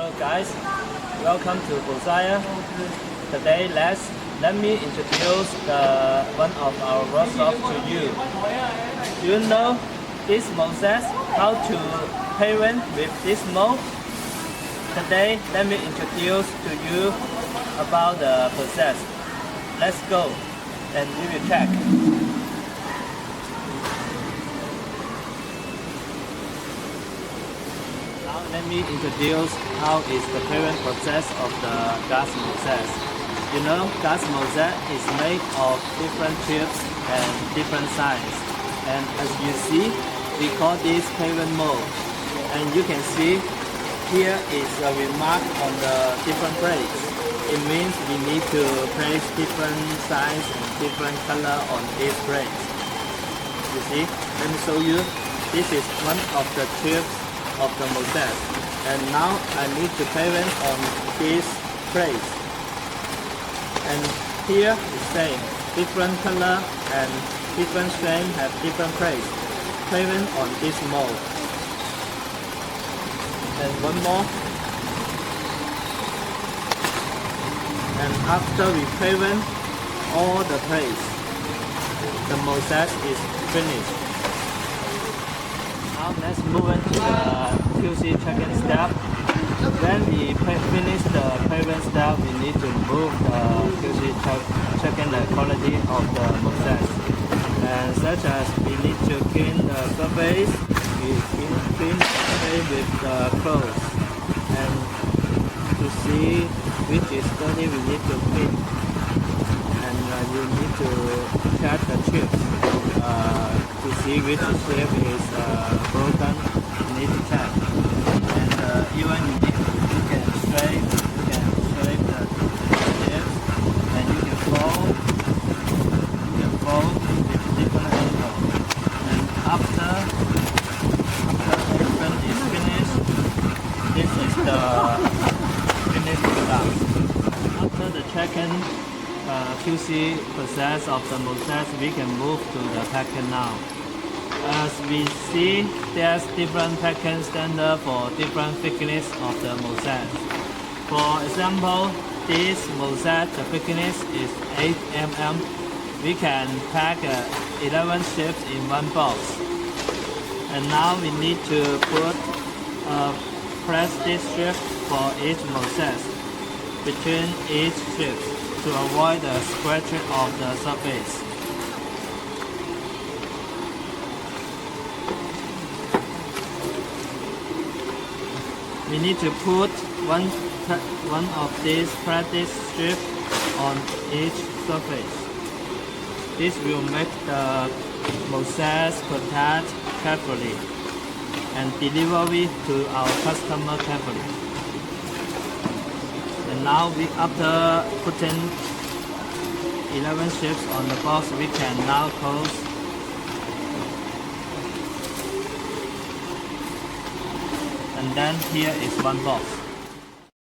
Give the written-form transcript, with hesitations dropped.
Hello guys, welcome to mosaic. Today let me introduce one of our workshops to you. Do you know this mosaic, how to paint with this mold? Today let me introduce to you about the process. Let's go and we will check. Now let me introduce how is the paint process of the glass mosaic. You know, glass mosaic is made of different chips and different sizes. And as you see, we call this paint mold. And you can see here is a remark on the different plates. It means we need to place different size and different color on each plate. You see, let me show you. This is one of the chips of the mosaic, and now I need to paint on this plate. And here is same, different color and different shape have different plates. Paint on this mold. And one more. And after we paint all the plates, the mosaic is finished. Now let's move on to the QC checking step. When we finish the paint step, we need to move the QC checking the quality of the mosaic. And such as we need to clean the surface, we clean the surface with the clothes. And to see which is dirty, we need to clean. And you need to check the chips. To see which chip is broken, you need to check. And even you can scrape the chips, and you can fold with different angles. And after everything is finished, this is the finished product. After the checking QC process of the mosaic, we can move to the packing now. As we see, there's different packing standard for different thickness of the mosaic. For example, this mosaic, the thickness is 8 mm. We can pack 11 strips in one box. And now we need to put a plastic strip for each mosaic between each strip to avoid the scratching of the surface. We need to put one of these plastic strips on each surface. This will make the mosaic protect carefully and deliver it to our customer carefully. And now after putting 11 strips on the box, we can now close. And then here is one box.